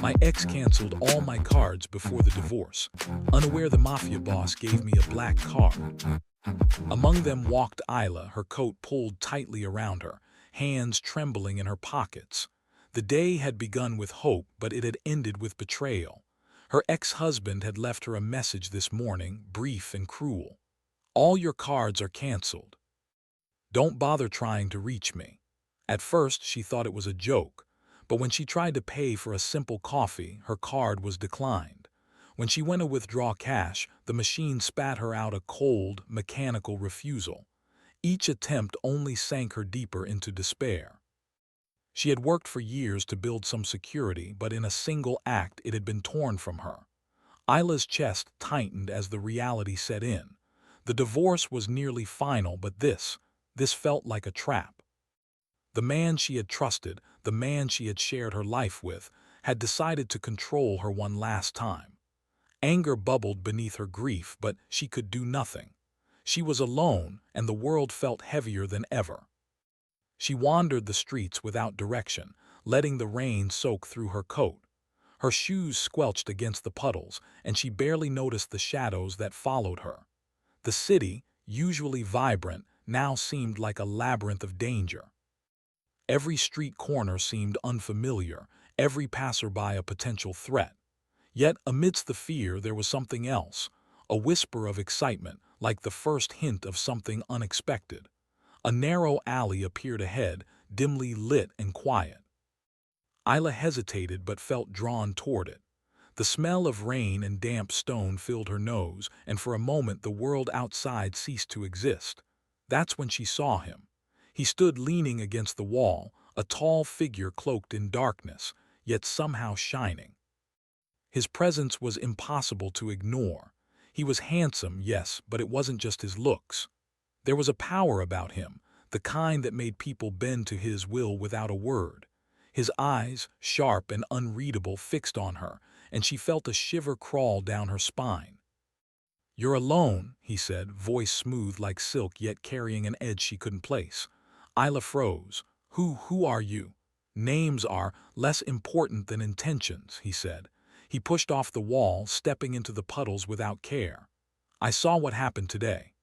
My ex canceled all my cards before the divorce. Unaware the Mafia boss gave me a black card. Among them walked Isla, her coat pulled tightly around her, hands trembling in her pockets. The day had begun with hope, but it had ended with betrayal. Her ex-husband had left her a message this morning, brief and cruel. "All your cards are canceled. Don't bother trying to reach me." At first, she thought it was a joke, but when she tried to pay for a simple coffee, her card was declined. When she went to withdraw cash, the machine spat her out a cold, mechanical refusal. Each attempt only sank her deeper into despair. She had worked for years to build some security, but in a single act it had been torn from her. Isla's chest tightened as the reality set in. The divorce was nearly final, but this felt like a trap. The man she had trusted, the man she had shared her life with, had decided to control her one last time. Anger bubbled beneath her grief, but she could do nothing. She was alone, and the world felt heavier than ever. She wandered the streets without direction, letting the rain soak through her coat. Her shoes squelched against the puddles, and she barely noticed the shadows that followed her. The city, usually vibrant, now seemed like a labyrinth of danger. Every street corner seemed unfamiliar, every passerby a potential threat. Yet, amidst the fear, there was something else, a whisper of excitement, like the first hint of something unexpected. A narrow alley appeared ahead, dimly lit and quiet. Isla hesitated but felt drawn toward it. The smell of rain and damp stone filled her nose, and for a moment the world outside ceased to exist. That's when she saw him. He stood leaning against the wall, a tall figure cloaked in darkness, yet somehow shining. His presence was impossible to ignore. He was handsome, yes, but it wasn't just his looks. There was a power about him, the kind that made people bend to his will without a word. His eyes, sharp and unreadable, fixed on her, and she felt a shiver crawl down her spine. "You're alone," he said, voice smooth like silk yet carrying an edge she couldn't place. Isla froze. Who are you?" "Names are less important than intentions," he said. He pushed off the wall, stepping into the puddles without care. "I saw what happened today."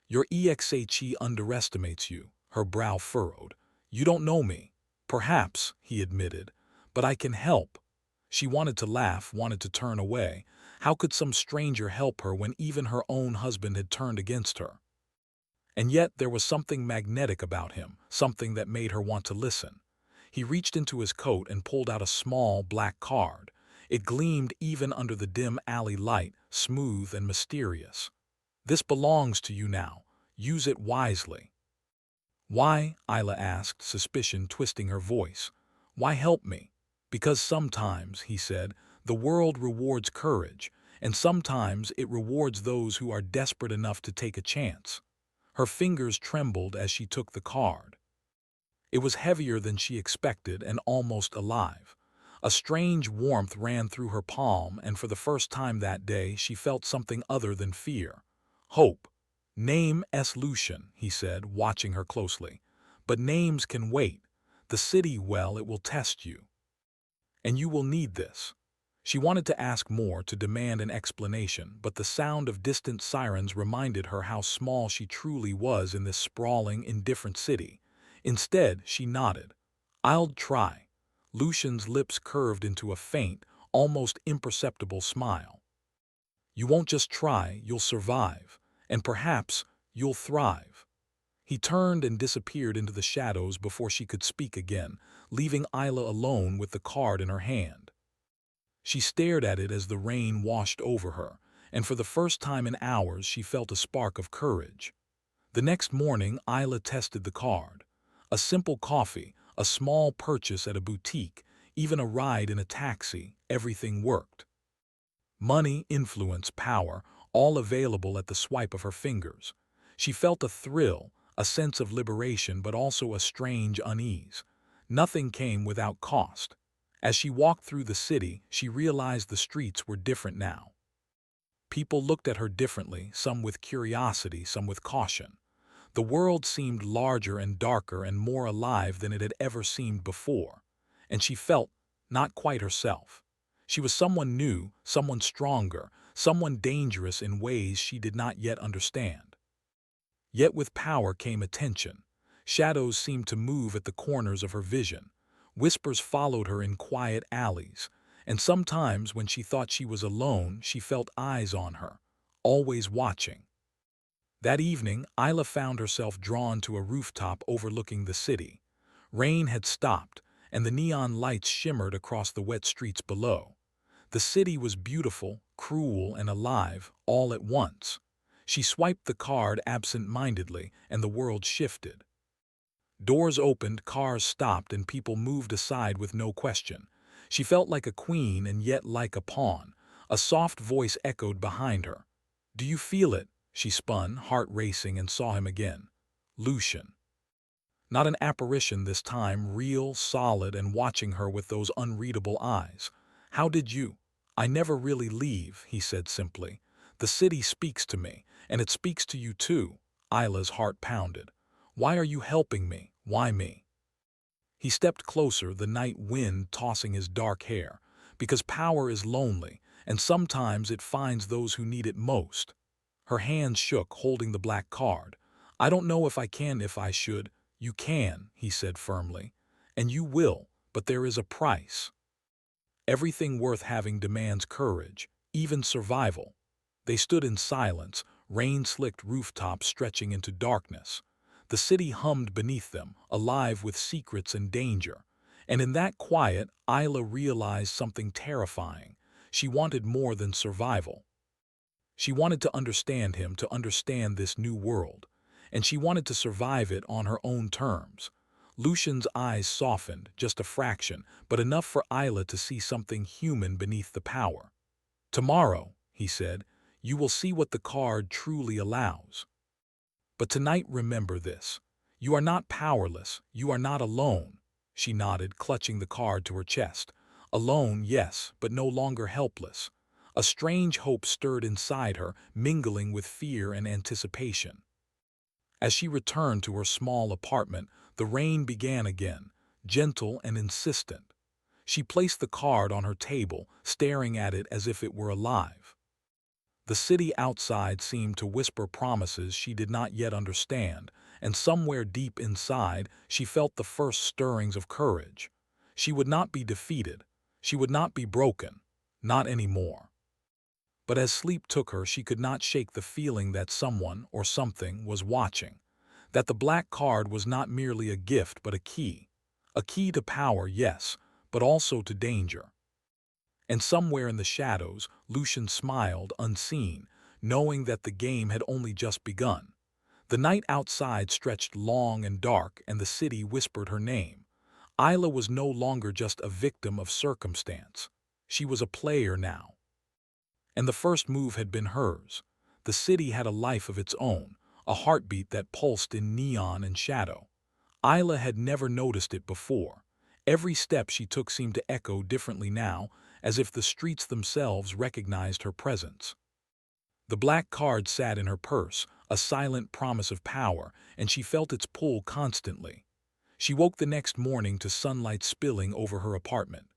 "Your exe underestimates you," her brow furrowed. "You don't know me." "Perhaps," he admitted, "but I can help." She wanted to laugh, wanted to turn away. How could some stranger help her when even her own husband had turned against her? And yet there was something magnetic about him, something that made her want to listen. He reached into his coat and pulled out a small black card. It gleamed even under the dim alley light, smooth and mysterious. "This belongs to you now. Use it wisely." "Why?" Isla asked, suspicion twisting her voice. "Why help me?" "Because sometimes," he said, "the world rewards courage, and sometimes it rewards those who are desperate enough to take a chance." Her fingers trembled as she took the card. It was heavier than she expected and almost alive. A strange warmth ran through her palm, and for the first time that day she felt something other than fear. Hope. "Name S. Lucian," he said, watching her closely. "But names can wait. The city, well, it will test you. And you will need this." She wanted to ask more, to demand an explanation, but the sound of distant sirens reminded her how small she truly was in this sprawling, indifferent city. Instead, she nodded. "I'll try." Lucian's lips curved into a faint, almost imperceptible smile. "You won't just try, you'll survive. And perhaps you'll thrive." He turned and disappeared into the shadows before she could speak again, leaving Isla alone with the card in her hand. She stared at it as the rain washed over her, and for the first time in hours she felt a spark of courage. The next morning, Isla tested the card. A simple coffee, a small purchase at a boutique, even a ride in a taxi, everything worked. Money, influence, power, all available at the swipe of her fingers. She felt a thrill, a sense of liberation, but also a strange unease. Nothing came without cost. As she walked through the city, she realized the streets were different now. People looked at her differently, some with curiosity, some with caution. The world seemed larger and darker and more alive than it had ever seemed before. And she felt not quite herself. She was someone new, someone stronger, someone dangerous in ways she did not yet understand. Yet with power came attention. Shadows seemed to move at the corners of her vision. Whispers followed her in quiet alleys, and sometimes when she thought she was alone, she felt eyes on her, always watching. That evening, Isla found herself drawn to a rooftop overlooking the city. Rain had stopped, and the neon lights shimmered across the wet streets below. The city was beautiful, cruel, and alive, all at once. She swiped the card absent-mindedly, and the world shifted. Doors opened, cars stopped, and people moved aside with no question. She felt like a queen and yet like a pawn. A soft voice echoed behind her. "Do you feel it?" She spun, heart racing, and saw him again. Lucian. Not an apparition this time, real, solid, and watching her with those unreadable eyes. "How did you?" "I never really leave," he said simply. "The city speaks to me, and it speaks to you too." Isla's heart pounded. "Why are you helping me? Why me?" He stepped closer, the night wind tossing his dark hair. "Because power is lonely, and sometimes it finds those who need it most." Her hands shook, holding the black card. "I don't know if I can, if I should." "You can," he said firmly. "And you will, but there is a price. Everything worth having demands courage, even survival." They stood in silence, rain-slicked rooftops stretching into darkness. The city hummed beneath them, alive with secrets and danger. And in that quiet, Isla realized something terrifying. She wanted more than survival. She wanted to understand him, to understand this new world. And she wanted to survive it on her own terms. Lucian's eyes softened, just a fraction, but enough for Isla to see something human beneath the power. "Tomorrow," he said, "you will see what the card truly allows. But tonight remember this. You are not powerless, you are not alone." She nodded, clutching the card to her chest. Alone, yes, but no longer helpless. A strange hope stirred inside her, mingling with fear and anticipation. As she returned to her small apartment, the rain began again, gentle and insistent. She placed the card on her table, staring at it as if it were alive. The city outside seemed to whisper promises she did not yet understand, and somewhere deep inside she felt the first stirrings of courage. She would not be defeated. She would not be broken. Not anymore. But as sleep took her, she could not shake the feeling that someone or something was watching. That the black card was not merely a gift but a key. A key to power, yes, but also to danger. And somewhere in the shadows, Lucian smiled, unseen, knowing that the game had only just begun. The night outside stretched long and dark, and the city whispered her name. Isla was no longer just a victim of circumstance. She was a player now. And the first move had been hers. The city had a life of its own, a heartbeat that pulsed in neon and shadow. Isla had never noticed it before. Every step she took seemed to echo differently now, as if the streets themselves recognized her presence. The black card sat in her purse, a silent promise of power, and she felt its pull constantly. She woke the next morning to sunlight spilling over her apartment.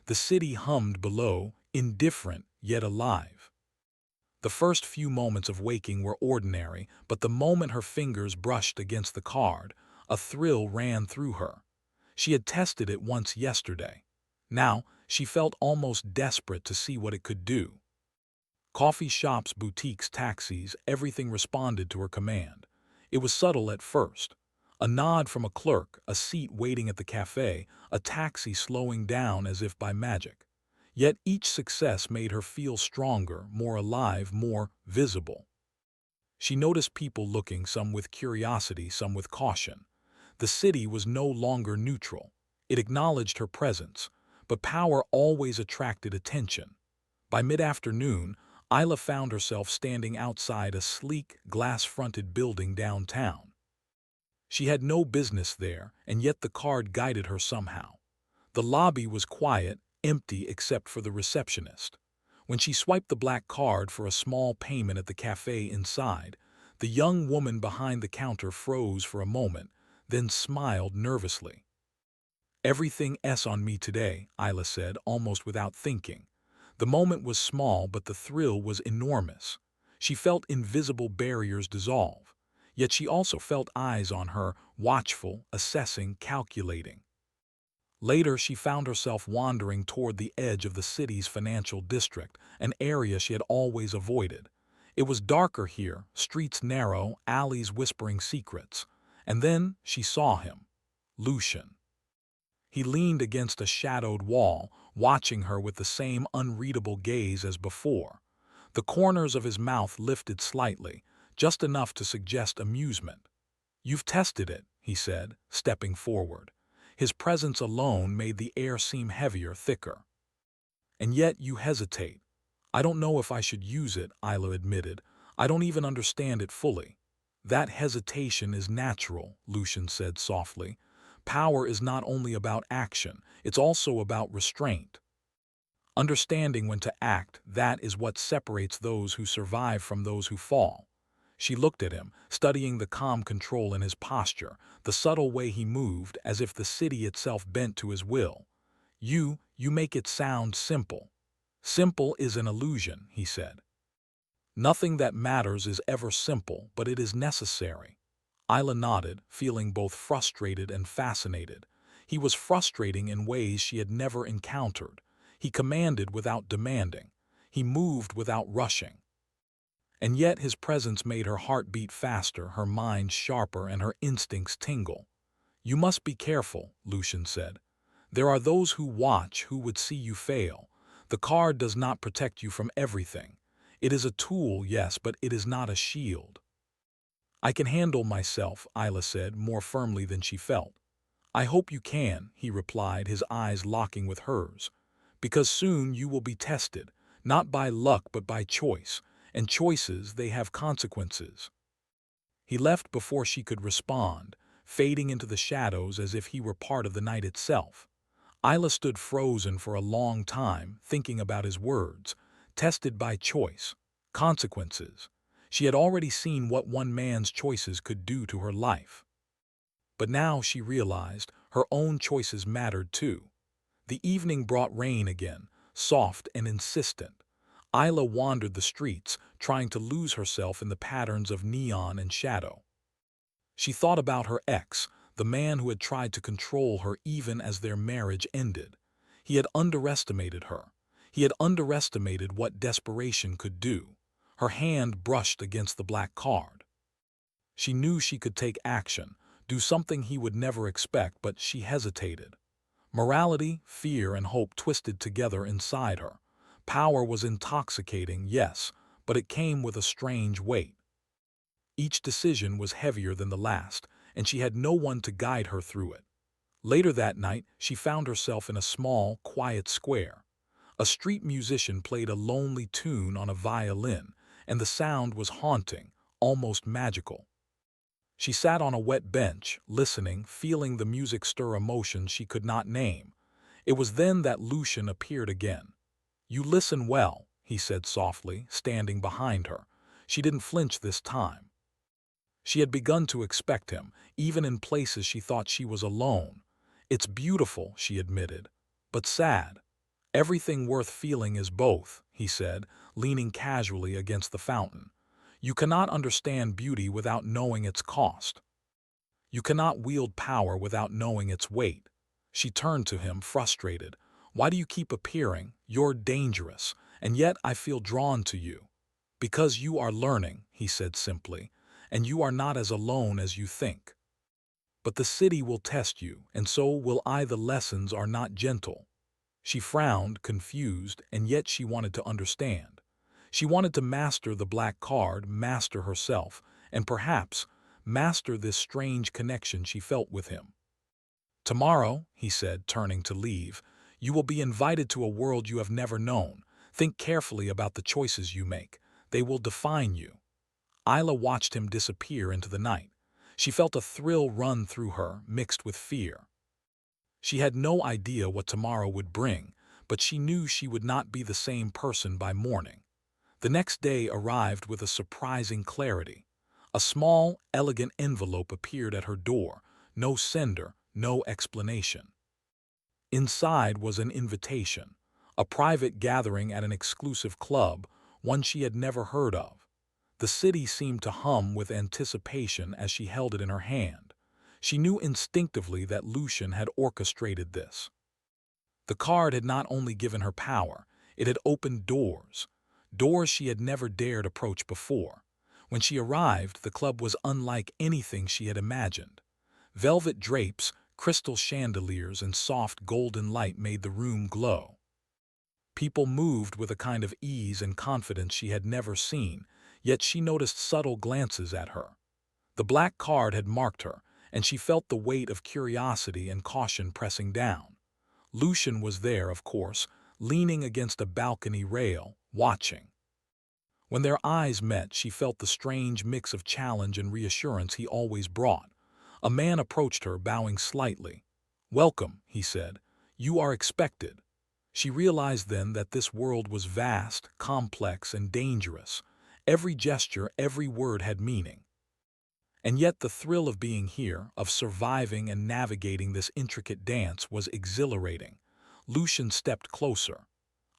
The city hummed below, indifferent yet alive. The first few moments of waking were ordinary, but the moment her fingers brushed against the card, a thrill ran through her. She had tested it once yesterday. Now, she felt almost desperate to see what it could do. Coffee shops, boutiques, taxis, everything responded to her command. It was subtle at first. A nod from a clerk, a seat waiting at the cafe, a taxi slowing down as if by magic. Yet each success made her feel stronger, more alive, more visible. She noticed people looking, some with curiosity, some with caution. The city was no longer neutral. It acknowledged her presence, but power always attracted attention. By mid-afternoon, Isla found herself standing outside a sleek, glass-fronted building downtown. She had no business there, and yet the card guided her somehow. The lobby was quiet, empty except for the receptionist. When she swiped the black card for a small payment at the cafe inside, the young woman behind the counter froze for a moment, then smiled nervously. Everything on me today, Isla said, almost without thinking. The moment was small, but the thrill was enormous. She felt invisible barriers dissolve. Yet she also felt eyes on her, watchful, assessing, calculating. Later, she found herself wandering toward the edge of the city's financial district, an area she had always avoided. It was darker here, streets narrow, alleys whispering secrets. And then she saw him, Lucian. He leaned against a shadowed wall, watching her with the same unreadable gaze as before. The corners of his mouth lifted slightly, just enough to suggest amusement. "You've tested it," he said, stepping forward. His presence alone made the air seem heavier, thicker. "And yet you hesitate." "I don't know if I should use it," Isla admitted. "I don't even understand it fully." "That hesitation is natural," Lucian said softly. "Power is not only about action, it's also about restraint. Understanding when to act, that is what separates those who survive from those who fall." She looked at him, studying the calm control in his posture, the subtle way he moved, as if the city itself bent to his will. You make it sound simple." "Simple is an illusion," he said. "Nothing that matters is ever simple, but it is necessary." Isla nodded, feeling both frustrated and fascinated. He was frustrating in ways she had never encountered. He commanded without demanding. He moved without rushing. And yet his presence made her heart beat faster, her mind sharper, and her instincts tingle. "You must be careful," Lucian said. "There are those who watch, who would see you fail. The card does not protect you from everything. It is a tool, yes, but it is not a shield." "I can handle myself," Isla said, more firmly than she felt. "I hope you can," he replied, his eyes locking with hers. "Because soon you will be tested, not by luck but by choice, and choices, they have consequences." He left before she could respond, fading into the shadows as if he were part of the night itself. Isla stood frozen for a long time, thinking about his words. Tested by choice. Consequences. She had already seen what one man's choices could do to her life. But now she realized her own choices mattered too. The evening brought rain again, soft and insistent. Isla wandered the streets, trying to lose herself in the patterns of neon and shadow. She thought about her ex, the man who had tried to control her even as their marriage ended. He had underestimated her. He had underestimated what desperation could do. Her hand brushed against the black card. She knew she could take action, do something he would never expect, but she hesitated. Morality, fear, and hope twisted together inside her. Power was intoxicating, yes, but it came with a strange weight. Each decision was heavier than the last, and she had no one to guide her through it. Later that night, she found herself in a small, quiet square. A street musician played a lonely tune on a violin, and the sound was haunting, almost magical. She sat on a wet bench, listening, feeling the music stir emotions she could not name. It was then that Lucian appeared again. "You listen well," he said softly, standing behind her. She didn't flinch this time. She had begun to expect him, even in places she thought she was alone. "It's beautiful," she admitted, "but sad." "Everything worth feeling is both," he said, leaning casually against the fountain. "You cannot understand beauty without knowing its cost. You cannot wield power without knowing its weight." She turned to him, frustrated. "Why do you keep appearing? You're dangerous, and yet I feel drawn to you." "Because you are learning," he said simply, "and you are not as alone as you think. But the city will test you, and so will I. The lessons are not gentle." She frowned, confused, and yet she wanted to understand. She wanted to master the black card, master herself, and perhaps master this strange connection she felt with him. "Tomorrow," he said, turning to leave, "you will be invited to a world you have never known. Think carefully about the choices you make. They will define you." Isla watched him disappear into the night. She felt a thrill run through her, mixed with fear. She had no idea what tomorrow would bring, but she knew she would not be the same person by morning. The next day arrived with a surprising clarity. A small, elegant envelope appeared at her door, no sender, no explanation. Inside was an invitation, a private gathering at an exclusive club, one she had never heard of. The city seemed to hum with anticipation as she held it in her hand. She knew instinctively that Lucian had orchestrated this. The card had not only given her power, it had opened doors, doors she had never dared approach before. When she arrived, the club was unlike anything she had imagined. Velvet drapes, crystal chandeliers, and soft golden light made the room glow. People moved with a kind of ease and confidence she had never seen, yet she noticed subtle glances at her. The black card had marked her, and she felt the weight of curiosity and caution pressing down. Lucian was there, of course, leaning against a balcony rail, watching. When their eyes met, she felt the strange mix of challenge and reassurance he always brought. A man approached her, bowing slightly. "Welcome," he said. "You are expected." She realized then that this world was vast, complex, and dangerous. Every gesture, every word had meaning. And yet the thrill of being here, of surviving and navigating this intricate dance, was exhilarating. Lucian stepped closer.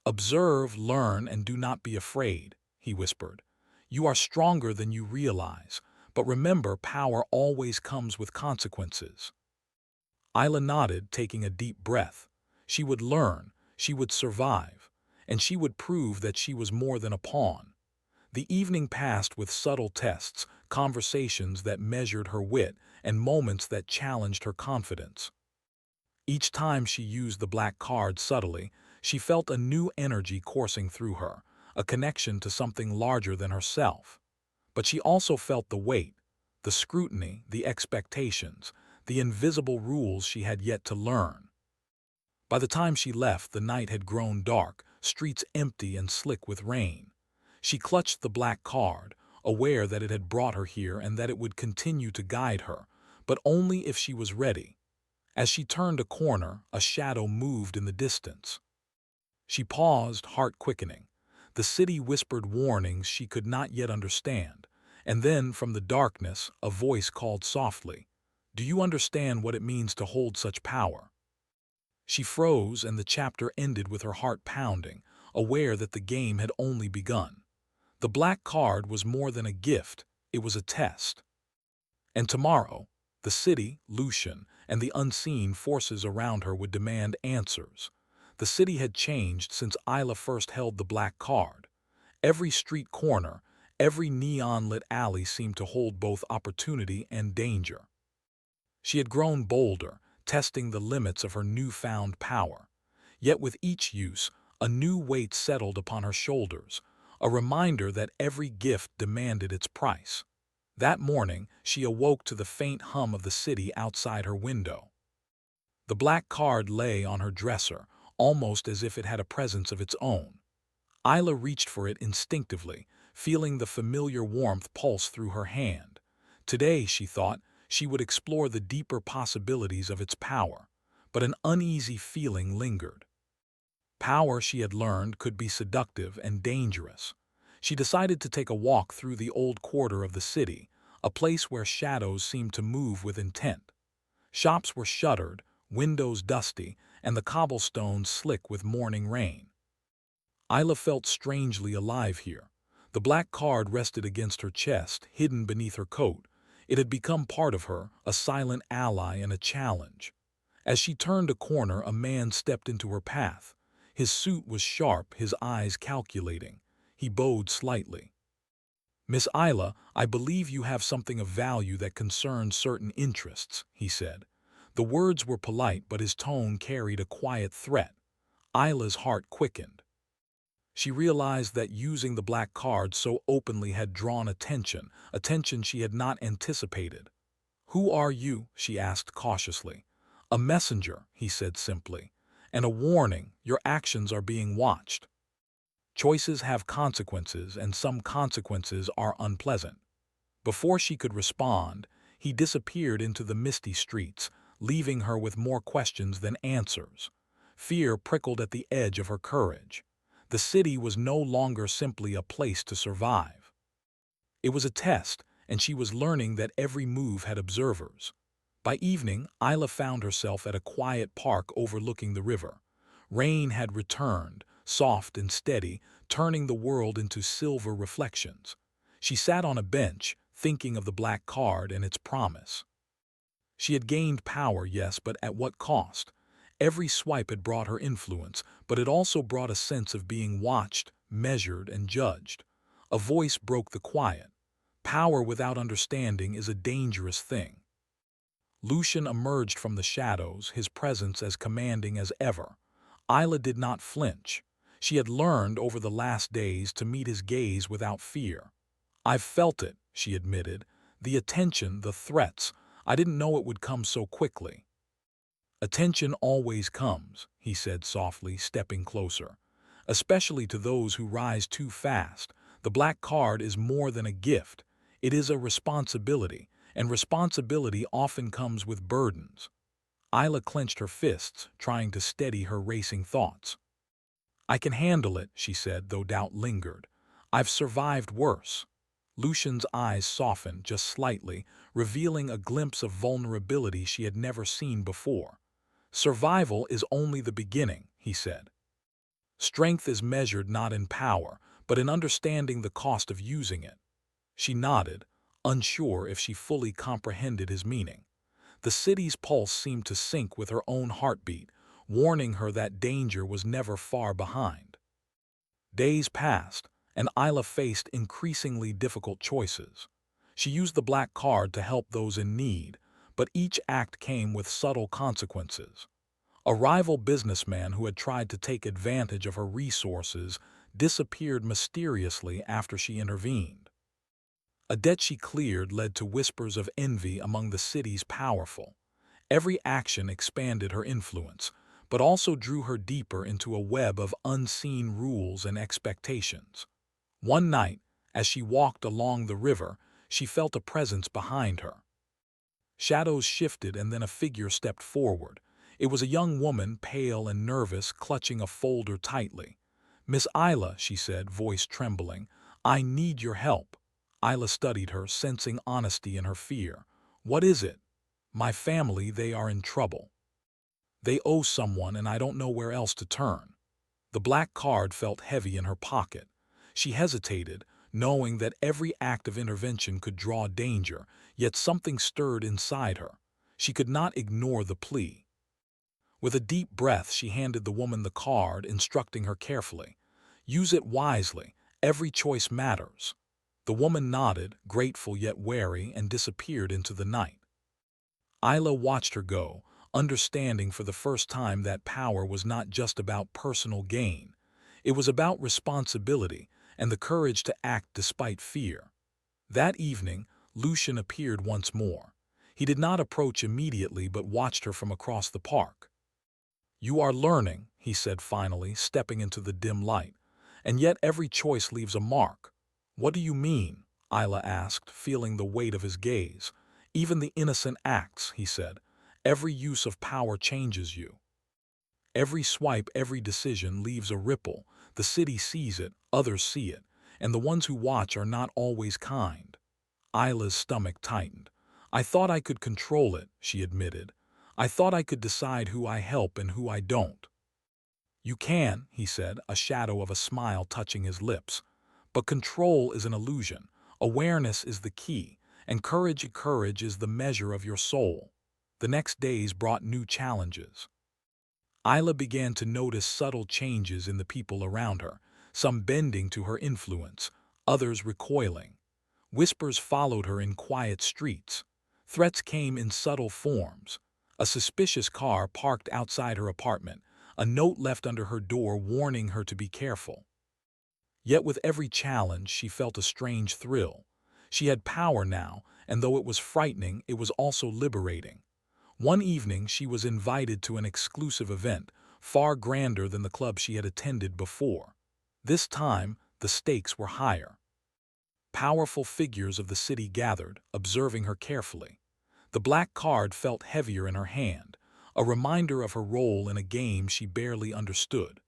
"Observe, learn, and do not be afraid," he whispered. "You are stronger than you realize, but remember, power always comes with consequences." Isla nodded, taking a deep breath. She would learn, she would survive, and she would prove that she was more than a pawn. The evening passed with subtle tests, conversations that measured her wit, and moments that challenged her confidence. Each time she used the black card subtly, she felt a new energy coursing through her, a connection to something larger than herself. But she also felt the weight, the scrutiny, the expectations, the invisible rules she had yet to learn. By the time she left, the night had grown dark, streets empty and slick with rain. She clutched the black card, aware that it had brought her here and that it would continue to guide her, but only if she was ready. As she turned a corner, a shadow moved in the distance. She paused, heart quickening. The city whispered warnings she could not yet understand, and then, from the darkness, a voice called softly, "Do you understand what it means to hold such power?" She froze, and the chapter ended with her heart pounding, aware that the game had only begun. The black card was more than a gift, it was a test. And tomorrow, the city, Lucian, and the unseen forces around her would demand answers. The city had changed since Isla first held the black card. Every street corner, every neon-lit alley seemed to hold both opportunity and danger. She had grown bolder, testing the limits of her newfound power. Yet with each use, a new weight settled upon her shoulders, a reminder that every gift demanded its price. That morning, she awoke to the faint hum of the city outside her window. The black card lay on her dresser, almost as if it had a presence of its own. Isla reached for it instinctively, feeling the familiar warmth pulse through her hand. Today, she thought, she would explore the deeper possibilities of its power, but an uneasy feeling lingered. Power, she had learned, could be seductive and dangerous. She decided to take a walk through the old quarter of the city, a place where shadows seemed to move with intent. Shops were shuttered, windows dusty, and the cobblestones slick with morning rain. Isla felt strangely alive here. The black card rested against her chest, hidden beneath her coat. It had become part of her, a silent ally and a challenge. As she turned a corner, a man stepped into her path. His suit was sharp, his eyes calculating. He bowed slightly. "Miss Isla, I believe you have something of value that concerns certain interests," he said. The words were polite, but his tone carried a quiet threat. Isla's heart quickened. She realized that using the black card so openly had drawn attention she had not anticipated. "Who are you?" she asked cautiously. "A messenger," he said simply. "And a warning, your actions are being watched. Choices have consequences, and some consequences are unpleasant." Before she could respond, he disappeared into the misty streets, leaving her with more questions than answers. Fear prickled at the edge of her courage. The city was no longer simply a place to survive. It was a test, and she was learning that every move had observers. By evening, Isla found herself at a quiet park overlooking the river. Rain had returned, soft and steady, turning the world into silver reflections. She sat on a bench, thinking of the black card and its promise. She had gained power, yes, but at what cost? Every swipe had brought her influence, but it also brought a sense of being watched, measured, and judged. A voice broke the quiet. Power without understanding is a dangerous thing. Lucian emerged from the shadows, his presence as commanding as ever. Isla did not flinch. She had learned over the last days to meet his gaze without fear. "I've felt it," she admitted. "The attention, the threats. I didn't know it would come so quickly." "Attention always comes," he said softly, stepping closer. "Especially to those who rise too fast. The black card is more than a gift. It is a responsibility, and responsibility often comes with burdens." Isla clenched her fists, trying to steady her racing thoughts. "I can handle it," she said, though doubt lingered. "I've survived worse." Lucian's eyes softened just slightly, revealing a glimpse of vulnerability she had never seen before. "Survival is only the beginning," he said. "Strength is measured not in power, but in understanding the cost of using it." She nodded, unsure if she fully comprehended his meaning. The city's pulse seemed to sync with her own heartbeat, warning her that danger was never far behind. Days passed, and Isla faced increasingly difficult choices. She used the black card to help those in need, but each act came with subtle consequences. A rival businessman who had tried to take advantage of her resources disappeared mysteriously after she intervened. A debt she cleared led to whispers of envy among the city's powerful. Every action expanded her influence, but also drew her deeper into a web of unseen rules and expectations. One night, as she walked along the river, she felt a presence behind her. Shadows shifted and then a figure stepped forward. It was a young woman, pale and nervous, clutching a folder tightly. "Miss Isla," she said, voice trembling, "I need your help." Isla studied her, sensing honesty in her fear. "What is it?" "My family, they are in trouble. They owe someone and I don't know where else to turn." The black card felt heavy in her pocket. She hesitated, knowing that every act of intervention could draw danger, yet something stirred inside her. She could not ignore the plea. With a deep breath, she handed the woman the card, instructing her carefully. "Use it wisely. Every choice matters." The woman nodded, grateful yet wary, and disappeared into the night. Isla watched her go, understanding for the first time that power was not just about personal gain. It was about responsibility and the courage to act despite fear. That evening, Lucian appeared once more. He did not approach immediately but watched her from across the park. "You are learning," he said finally, stepping into the dim light. "And yet every choice leaves a mark." "What do you mean?" Isla asked, feeling the weight of his gaze. "Even the innocent acts," he said. "Every use of power changes you. Every swipe, every decision leaves a ripple. The city sees it, others see it, and the ones who watch are not always kind." Isla's stomach tightened. "I thought I could control it," she admitted. "I thought I could decide who I help and who I don't." "You can," he said, a shadow of a smile touching his lips. "But control is an illusion. Awareness is the key, and courage is the measure of your soul." The next days brought new challenges. Isla began to notice subtle changes in the people around her, some bending to her influence, others recoiling. Whispers followed her in quiet streets. Threats came in subtle forms. A suspicious car parked outside her apartment, a note left under her door warning her to be careful. Yet with every challenge, she felt a strange thrill. She had power now, and though it was frightening, it was also liberating. One evening, she was invited to an exclusive event, far grander than the club she had attended before. This time, the stakes were higher. Powerful figures of the city gathered, observing her carefully. The black card felt heavier in her hand, a reminder of her role in a game she barely understood.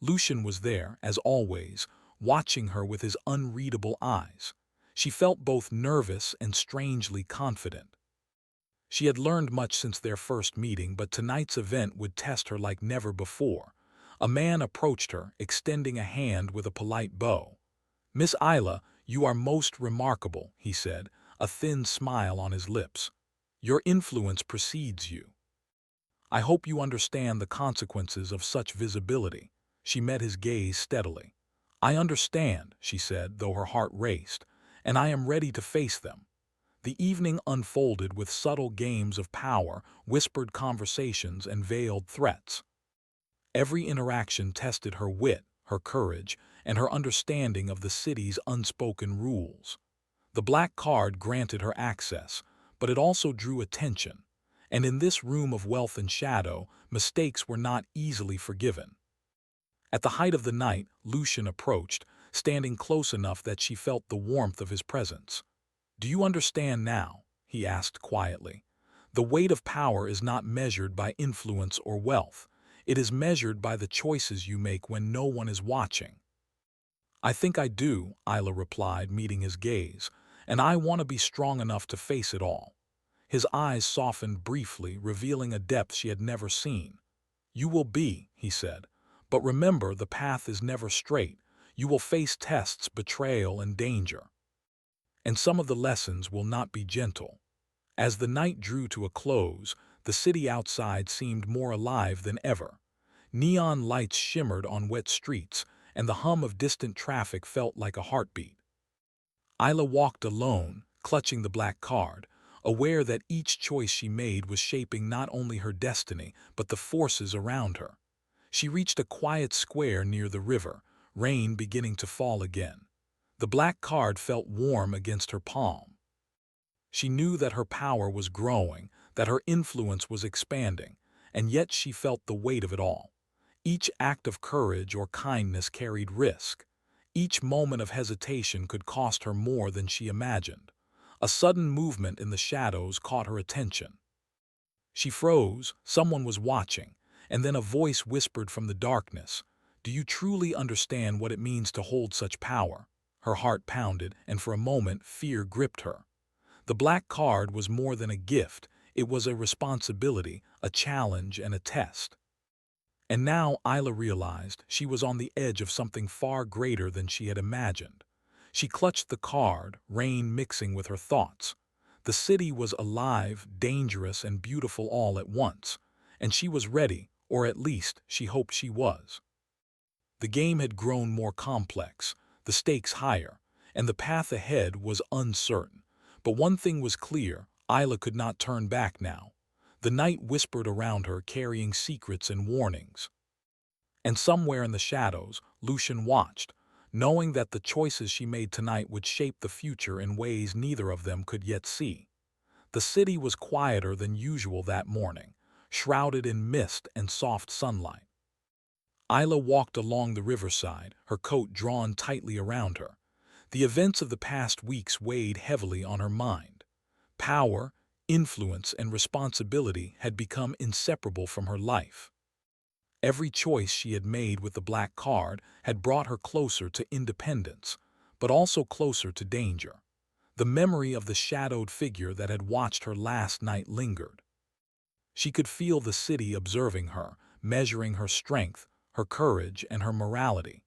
Lucian was there, as always, watching her with his unreadable eyes. She felt both nervous and strangely confident. She had learned much since their first meeting, but tonight's event would test her like never before. A man approached her, extending a hand with a polite bow. "Miss Isla, you are most remarkable," he said, a thin smile on his lips. "Your influence precedes you. I hope you understand the consequences of such visibility." She met his gaze steadily. "I understand," she said, though her heart raced, "and I am ready to face them." The evening unfolded with subtle games of power, whispered conversations, and veiled threats. Every interaction tested her wit, her courage, and her understanding of the city's unspoken rules. The black card granted her access, but it also drew attention, and in this room of wealth and shadow, mistakes were not easily forgiven. At the height of the night, Lucian approached, standing close enough that she felt the warmth of his presence. "Do you understand now?" he asked quietly. "The weight of power is not measured by influence or wealth. It is measured by the choices you make when no one is watching." "I think I do," Isla replied, meeting his gaze, "and I want to be strong enough to face it all." His eyes softened briefly, revealing a depth she had never seen. "You will be," he said, "but remember, the path is never straight. You will face tests, betrayal, and danger. And some of the lessons will not be gentle." As the night drew to a close, the city outside seemed more alive than ever. Neon lights shimmered on wet streets, and the hum of distant traffic felt like a heartbeat. Isla walked alone, clutching the black card, aware that each choice she made was shaping not only her destiny, but the forces around her. She reached a quiet square near the river, rain beginning to fall again. The black card felt warm against her palm. She knew that her power was growing, that her influence was expanding, and yet she felt the weight of it all. Each act of courage or kindness carried risk. Each moment of hesitation could cost her more than she imagined. A sudden movement in the shadows caught her attention. She froze, someone was watching, and then a voice whispered from the darkness, "Do you truly understand what it means to hold such power?" Her heart pounded, and for a moment fear gripped her. The black card was more than a gift, it was a responsibility, a challenge, and a test. And now Isla realized she was on the edge of something far greater than she had imagined. She clutched the card, rain mixing with her thoughts. The city was alive, dangerous, and beautiful all at once, and she was ready, or at least she hoped she was. The game had grown more complex, the stakes higher, and the path ahead was uncertain. But one thing was clear, Isla could not turn back now. The night whispered around her, carrying secrets and warnings. And somewhere in the shadows, Lucian watched, knowing that the choices she made tonight would shape the future in ways neither of them could yet see. The city was quieter than usual that morning, shrouded in mist and soft sunlight. Isla walked along the riverside, her coat drawn tightly around her. The events of the past weeks weighed heavily on her mind. Power, influence, and responsibility had become inseparable from her life. Every choice she had made with the black card had brought her closer to independence, but also closer to danger. The memory of the shadowed figure that had watched her last night lingered. She could feel the city observing her, measuring her strength, her courage, and her morality.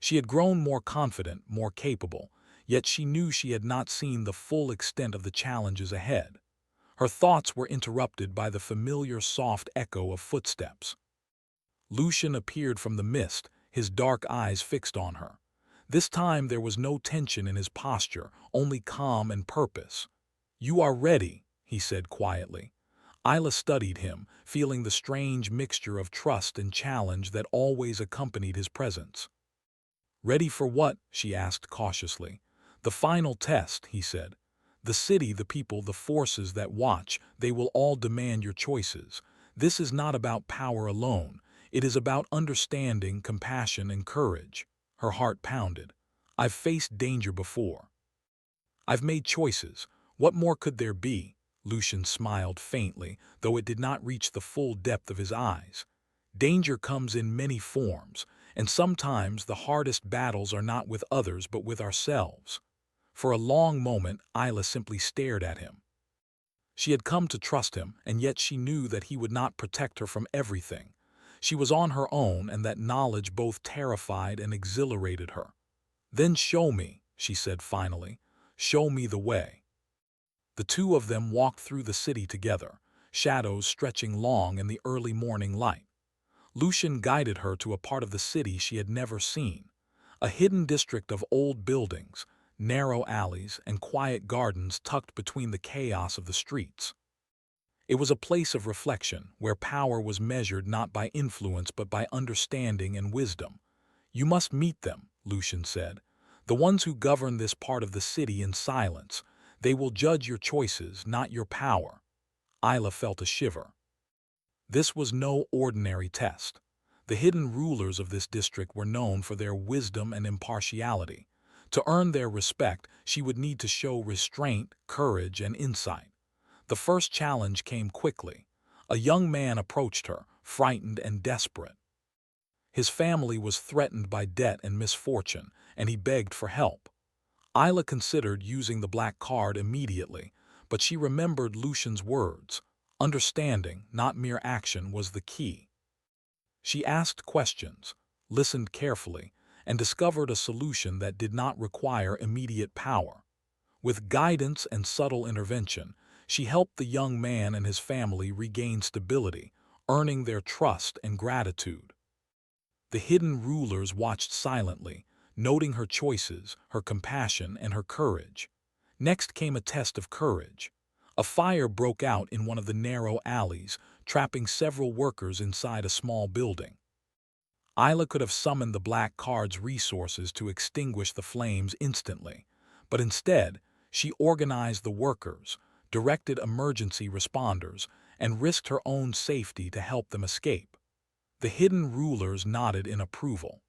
She had grown more confident, more capable, yet she knew she had not seen the full extent of the challenges ahead. Her thoughts were interrupted by the familiar soft echo of footsteps. Lucian appeared from the mist, his dark eyes fixed on her. This time there was no tension in his posture, only calm and purpose. "You are ready," he said quietly. Isla studied him, feeling the strange mixture of trust and challenge that always accompanied his presence. "Ready for what?" she asked cautiously. "The final test," he said. "The city, the people, the forces that watch, they will all demand your choices. This is not about power alone. It is about understanding, compassion, and courage." Her heart pounded. "I've faced danger before. I've made choices. What more could there be?" Lucian smiled faintly, though it did not reach the full depth of his eyes. "Danger comes in many forms, and sometimes the hardest battles are not with others but with ourselves." For a long moment, Isla simply stared at him. She had come to trust him, and yet she knew that he would not protect her from everything. She was on her own, and that knowledge both terrified and exhilarated her. "Then show me," she said finally. "Show me the way." The two of them walked through the city together, shadows stretching long in the early morning light. Lucian guided her to a part of the city she had never seen, a hidden district of old buildings, narrow alleys, and quiet gardens tucked between the chaos of the streets. It was a place of reflection, where power was measured not by influence but by understanding and wisdom. "You must meet them," Lucian said. "The ones who govern this part of the city in silence. They will judge your choices, not your power." Isla felt a shiver. This was no ordinary test. The hidden rulers of this district were known for their wisdom and impartiality. To earn their respect, she would need to show restraint, courage, and insight. The first challenge came quickly. A young man approached her, frightened and desperate. His family was threatened by debt and misfortune, and he begged for help. Isla considered using the black card immediately, but she remembered Lucian's words. Understanding, not mere action, was the key. She asked questions, listened carefully, and discovered a solution that did not require immediate power. With guidance and subtle intervention, she helped the young man and his family regain stability, earning their trust and gratitude. The hidden rulers watched silently, noting her choices, her compassion, and her courage. Next came a test of courage. A fire broke out in one of the narrow alleys, trapping several workers inside a small building. Isla could have summoned the black card's resources to extinguish the flames instantly, but instead, she organized the workers, directed emergency responders, and risked her own safety to help them escape. The hidden rulers nodded in approval.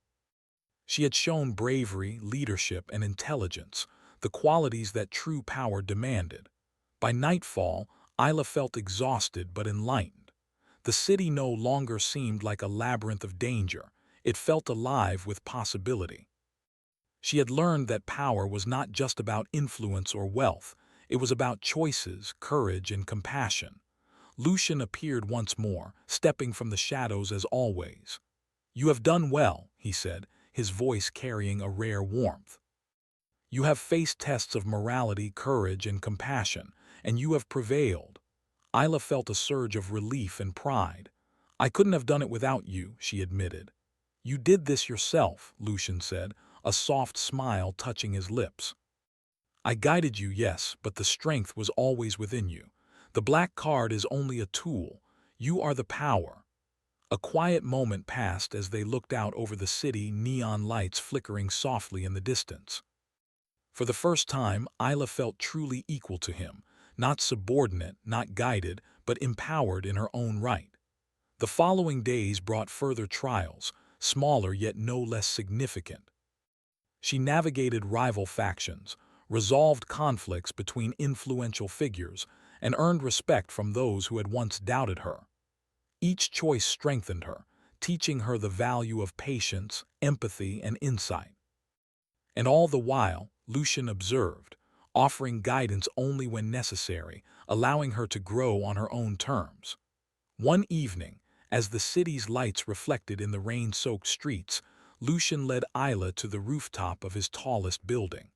She had shown bravery, leadership, and intelligence, the qualities that true power demanded. By nightfall, Isla felt exhausted but enlightened. The city no longer seemed like a labyrinth of danger. It felt alive with possibility. She had learned that power was not just about influence or wealth. It was about choices, courage, and compassion. Lucian appeared once more, stepping from the shadows as always. "You have done well," he said, his voice carrying a rare warmth. "You have faced tests of morality, courage, and compassion, and you have prevailed." Isla felt a surge of relief and pride. "I couldn't have done it without you," she admitted. "You did this yourself," Lucian said, a soft smile touching his lips. "I guided you, yes, but the strength was always within you. The black card is only a tool. You are the power." A quiet moment passed as they looked out over the city, neon lights flickering softly in the distance. For the first time, Isla felt truly equal to him, not subordinate, not guided, but empowered in her own right. The following days brought further trials, smaller yet no less significant. She navigated rival factions, resolved conflicts between influential figures, and earned respect from those who had once doubted her. Each choice strengthened her, teaching her the value of patience, empathy, and insight. And all the while, Lucian observed, offering guidance only when necessary, allowing her to grow on her own terms. One evening, as the city's lights reflected in the rain-soaked streets, Lucian led Isla to the rooftop of his tallest building.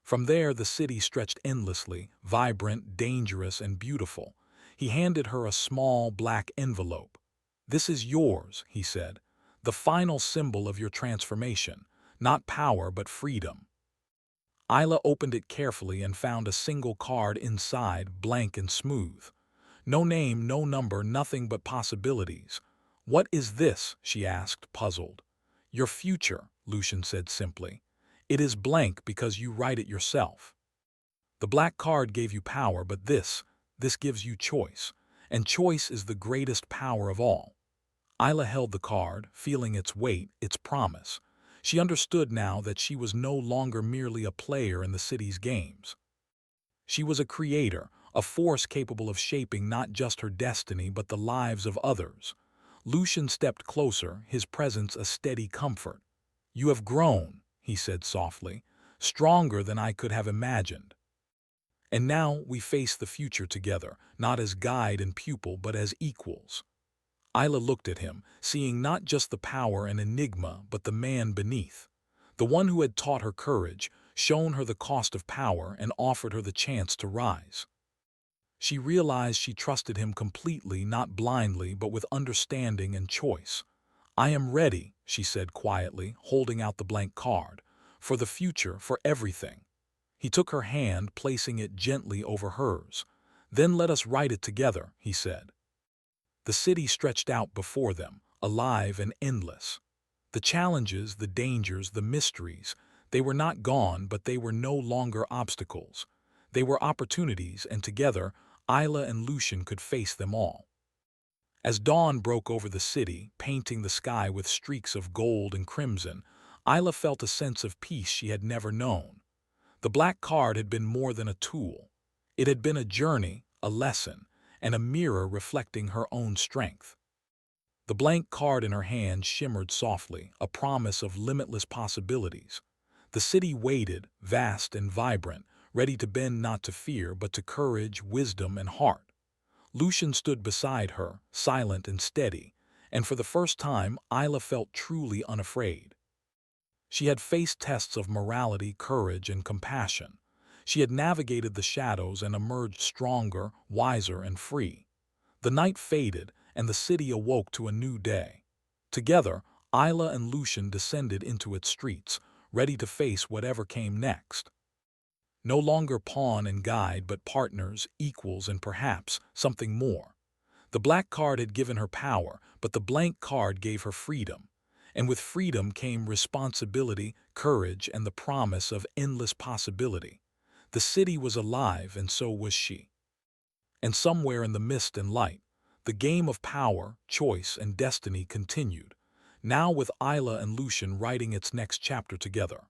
From there, the city stretched endlessly, vibrant, dangerous, and beautiful. He handed her a small, black envelope. "This is yours," he said, "the final symbol of your transformation, not power but freedom." Isla opened it carefully and found a single card inside, blank and smooth. No name, no number, nothing but possibilities. "What is this?" she asked, puzzled. "Your future," Lucian said simply. "It is blank because you write it yourself. The black card gave you power, but this gives you choice. And choice is the greatest power of all." Isla held the card, feeling its weight, its promise. She understood now that she was no longer merely a player in the city's games. She was a creator, a force capable of shaping not just her destiny but the lives of others. Lucian stepped closer, his presence a steady comfort. "You have grown," he said softly, "stronger than I could have imagined." And now we face the future together, not as guide and pupil, but as equals. Isla looked at him, seeing not just the power and enigma, but the man beneath. The one who had taught her courage, shown her the cost of power, and offered her the chance to rise. She realized she trusted him completely, not blindly, but with understanding and choice. "I am ready," she said quietly, holding out the blank card. "For the future, for everything." He took her hand, placing it gently over hers. "Then let us write it together," he said. The city stretched out before them, alive and endless. The challenges, the dangers, the mysteries, they were not gone, but they were no longer obstacles. They were opportunities, and together, Isla and Lucian could face them all. As dawn broke over the city, painting the sky with streaks of gold and crimson, Isla felt a sense of peace she had never known. The black card had been more than a tool. It had been a journey, a lesson, and a mirror reflecting her own strength. The blank card in her hand shimmered softly, a promise of limitless possibilities. The city waited, vast and vibrant, ready to bend not to fear, but to courage, wisdom, and heart. Lucian stood beside her, silent and steady, and for the first time Isla felt truly unafraid. She had faced tests of morality, courage, and compassion. She had navigated the shadows and emerged stronger, wiser, and free. The night faded, and the city awoke to a new day. Together, Isla and Lucian descended into its streets, ready to face whatever came next. No longer pawn and guide, but partners, equals, and perhaps something more. The black card had given her power, but the blank card gave her freedom. And with freedom came responsibility, courage, and the promise of endless possibility. The city was alive, and so was she. And somewhere in the mist and light, the game of power, choice, and destiny continued, now with Isla and Lucian writing its next chapter together.